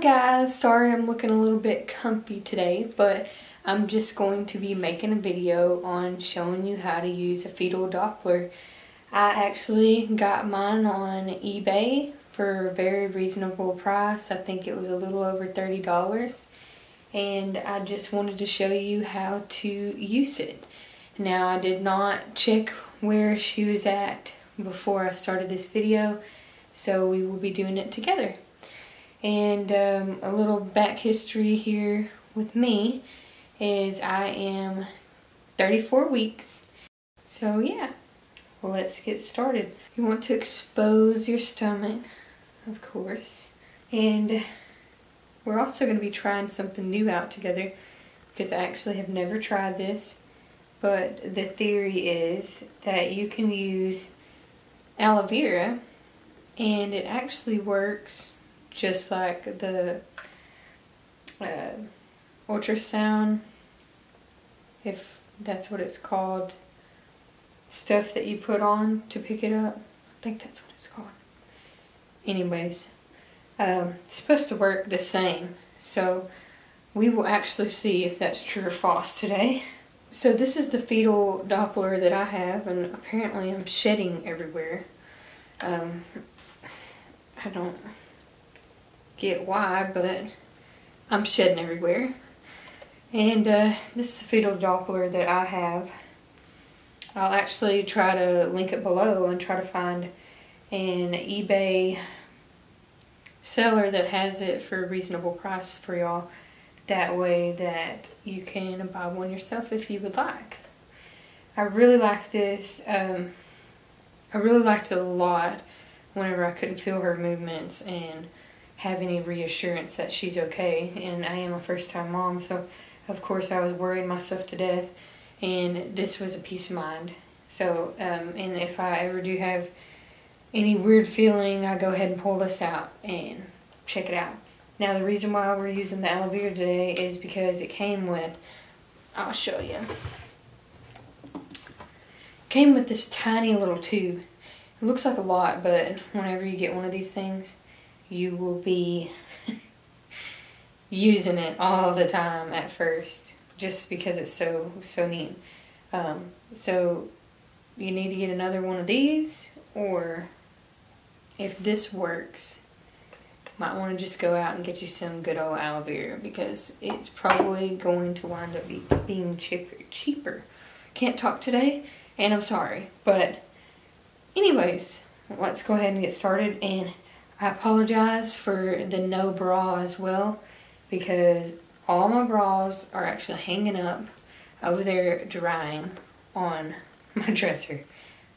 Hello guys, sorry I'm looking a little bit comfy today, but I'm just going to be making a video on showing you how to use a fetal Doppler. I actually got mine on eBay for a very reasonable price. I think it was a little over $30, and I just wanted to show you how to use it. Now, I did not check where she was at before I started this video, so we will be doing it together. And a little back history here with me is I am 34 weeks. So yeah, let's get started. You want to expose your stomach, of course. And we're also going to be trying something new out together because I actually have never tried this. But the theory is that you can use aloe vera and it actually works just like the ultrasound, if that's what it's called, stuff that you put on to pick it up. I think that's what it's called. Anyways, it's supposed to work the same. So we will actually see if that's true or false today. So this is the fetal Doppler that I have, and apparently I'm shedding everywhere. I don't get why, but I'm shedding everywhere. And this is a fetal Doppler that I have. I'll actually try to link it below and try to find an eBay seller that has it for a reasonable price for y'all. That way that you can buy one yourself if you would like. I really like this. I really liked it a lot whenever I couldn't feel her movements and have any reassurance that she's okay. And I am a first-time mom, so of course I was worrying myself to death, and this was a peace of mind. So and if I ever do have any weird feeling, I go ahead and pull this out and check it out. Now, the reason why we're using the aloe vera today is because it came with, I'll show you, came with this tiny little tube. It looks like a lot, but whenever you get one of these things, you will be using it all the time at first, just because it's so neat. So you need to get another one of these, or if this works, might want to just go out and get you some good old aloe vera, because it's probably going to wind up being cheaper. Can't talk today, and I'm sorry. But anyways, let's go ahead and get started. And I apologize for the no bra as well, because all my bras are actually hanging up over there drying on my dresser.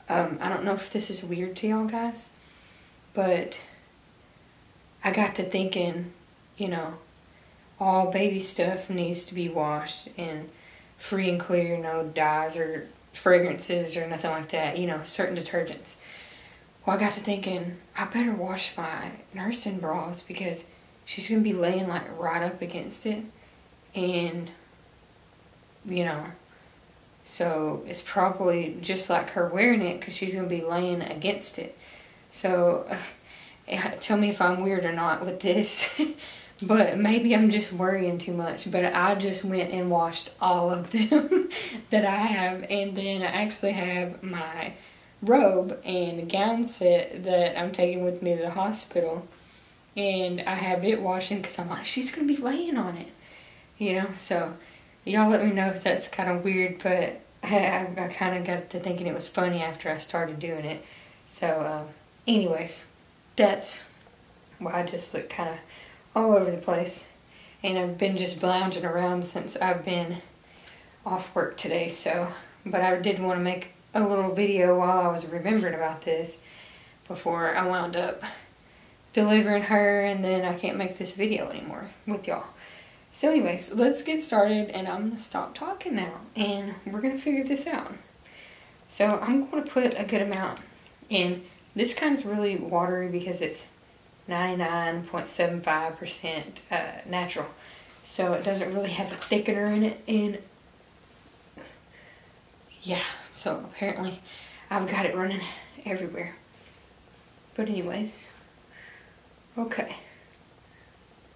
I don't know if this is weird to y'all guys, but I got to thinking, you know, all baby stuff needs to be washed and free and clear, no dyes or fragrances or nothing like that, you know, certain detergents. Well, I got to thinking, I better wash my nursing bras because she's going to be laying like right up against it. And, you know, so it's probably just like her wearing it because she's going to be laying against it. So tell me if I'm weird or not with this, but maybe I'm just worrying too much. But I just went and washed all of them that I have, and then I actually have my robe and gown set that I'm taking with me to the hospital, and I have it washing because I'm like, she's gonna be laying on it, you know. So y'all let me know if that's kind of weird, but I kind of got to thinking it was funny after I started doing it. So anyways, that's why I just look kind of all over the place. And I've been just lounging around since I've been off work today. So, but I did want to make a little video while I was remembering about this before I wound up delivering her, and then I can't make this video anymore with y'all. So anyways, let's get started, and I'm going to stop talking now, and we're going to figure this out. So I'm going to put a good amount in. This kind is really watery because it's 99.75% natural. So it doesn't really have a thickener in it. And yeah, so apparently I've got it running everywhere. But anyways, okay.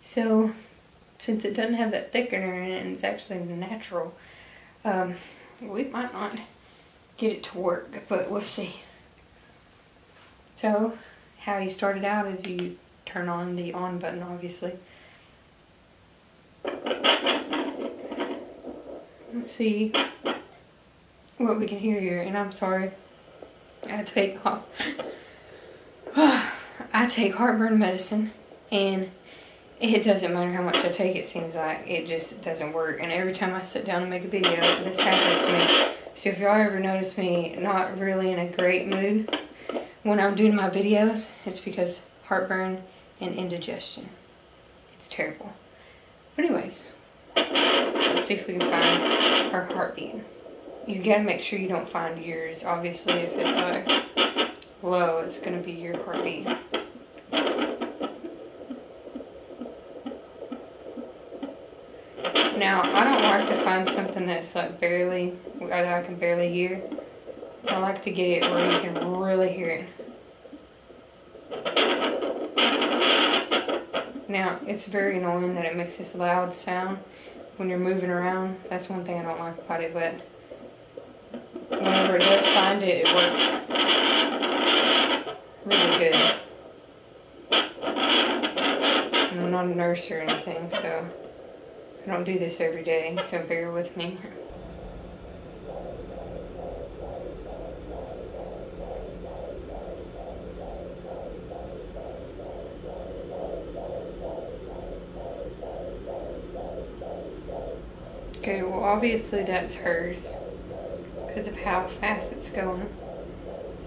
So since it doesn't have that thickener in it and it's actually natural, we might not get it to work, but we'll see. So how you start it out is you turn on the on button, obviously. Let's see what we can hear here. And I'm sorry, I take heartburn medicine, and it doesn't matter how much I take, it seems like it just doesn't work. And every time I sit down to make a video, this happens to me. So if y'all ever notice me not really in a great mood when I'm doing my videos, it's because heartburn and indigestion. It's terrible. But anyways, let's see if we can find our heartbeat. You gotta make sure you don't find yours. Obviously, if it's like low, it's gonna be your heartbeat. Now, I don't like to find something that's like barely, that I can barely hear. I like to get it where you can really hear it. Now, it's very annoying that it makes this loud sound when you're moving around. That's one thing I don't like about it, but whenever it does find it, it works really good. And I'm not a nurse or anything, so I don't do this every day, so bear with me. Okay, well obviously that's hers because of how fast it's going.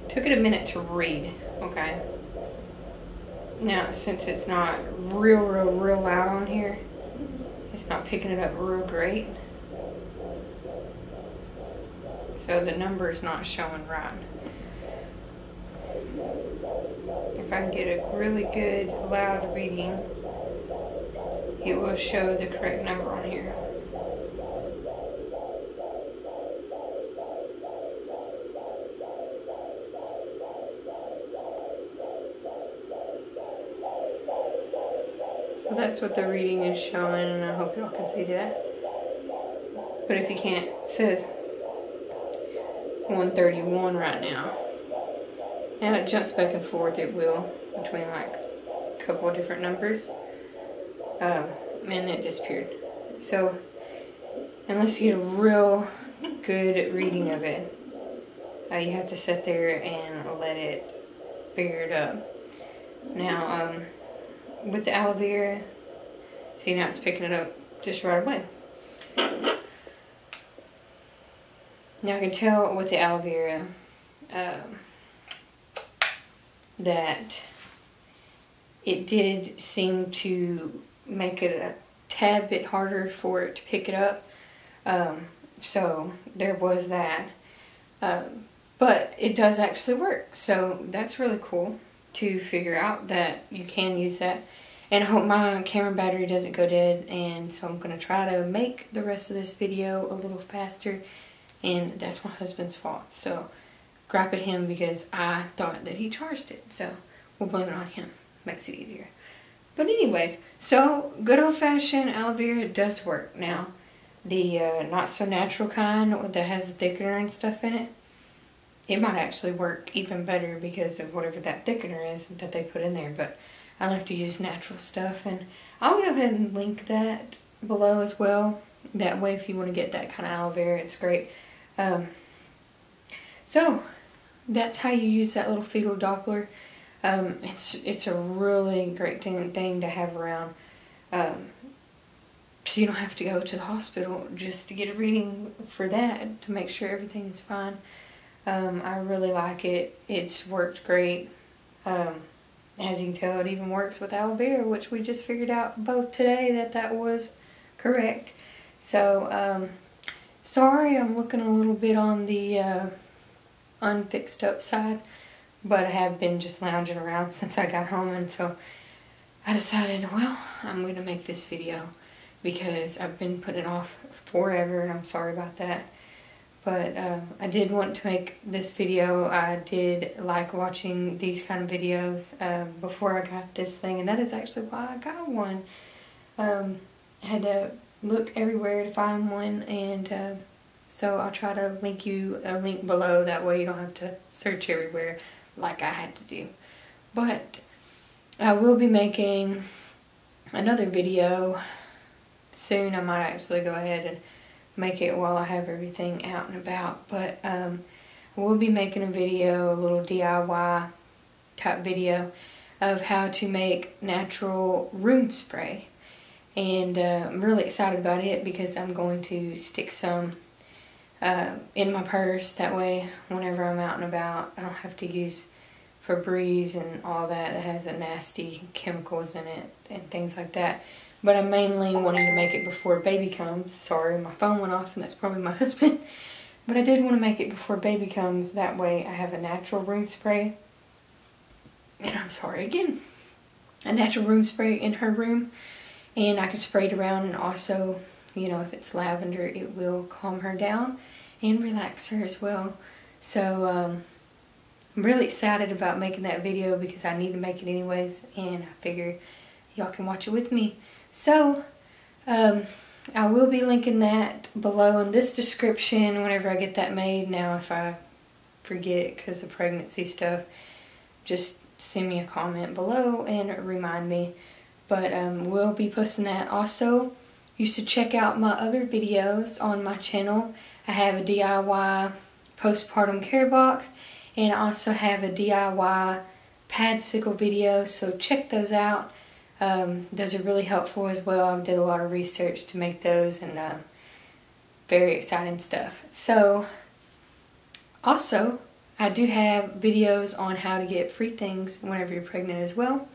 It took it a minute to read, okay? Now, since it's not real loud on here, it's not picking it up real great. So the number is not showing right. If I can get a really good loud reading, it will show the correct number on here. So that's what the reading is showing, and I hope y'all can see that. But if you can't, it says 131 right now. Now it jumps back and forth, it will, between like a couple of different numbers. And it disappeared. So, unless you get a real good reading of it, you have to sit there and let it figure it up. Now, with the aloe vera, see now it's picking it up just right away. Now I can tell with the aloe vera that it did seem to make it a tad bit harder for it to pick it up. So there was that. But it does actually work. So that's really cool to figure out that you can use that. And I hope my camera battery doesn't go dead, and so I'm going to try to make the rest of this video a little faster, and that's my husband's fault. So gripe at him because I thought that he charged it, so we'll blame it on him. Makes it easier. But anyways, so good old-fashioned aloe vera does work. Now, the not so natural kind that has the thickener and stuff in it, it might actually work even better because of whatever that thickener is that they put in there. But I like to use natural stuff, and I'll go ahead and link that below as well. That way, if you want to get that kind of aloe vera, it's great. So that's how you use that little fetal Doppler. It's a really great thing to have around. So you don't have to go to the hospital just to get a reading for that to make sure everything is fine. I really like it. It's worked great. As you can tell, it even works with aloe vera, which we just figured out both today that was correct. So, sorry I'm looking a little bit on the unfixed up side, but I have been just lounging around since I got home, and so I decided, well, I'm going to make this video because I've been putting it off forever, and I'm sorry about that. But I did want to make this video. I did like watching these kind of videos before I got this thing, and that is actually why I got one. I had to look everywhere to find one, and so I'll try to link you a link below, that way you don't have to search everywhere like I had to do. But I will be making another video soon. I might actually go ahead and make it while I have everything out and about, but we'll be making a video, a little DIY type video of how to make natural room spray. And I'm really excited about it because I'm going to stick some in my purse. That way whenever I'm out and about, I don't have to use Febreze and all that has a nasty chemicals in it and things like that. But I'm mainly wanting to make it before baby comes. Sorry, my phone went off and that's probably my husband. But I did want to make it before baby comes. That way I have a natural room spray. And I'm sorry again. A natural room spray in her room. And I can spray it around, and also, you know, if it's lavender, it will calm her down and relax her as well. So I'm really excited about making that video because I need to make it anyways, and I figure y'all can watch it with me. So I will be linking that below in this description whenever I get that made. Now if I forget because of pregnancy stuff, just send me a comment below and remind me. But we'll be posting that. Also, you should check out my other videos on my channel. I have a DIY postpartum care box, and I also have a DIY pad sickle video, so check those out. Those are really helpful as well. I did a lot of research to make those, and very exciting stuff. So, also, I do have videos on how to get free things whenever you're pregnant as well,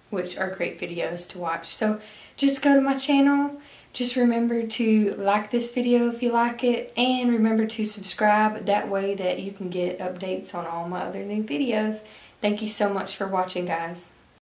which are great videos to watch. So just go to my channel. Just remember to like this video if you like it, and remember to subscribe. That way that you can get updates on all my other new videos. Thank you so much for watching, guys.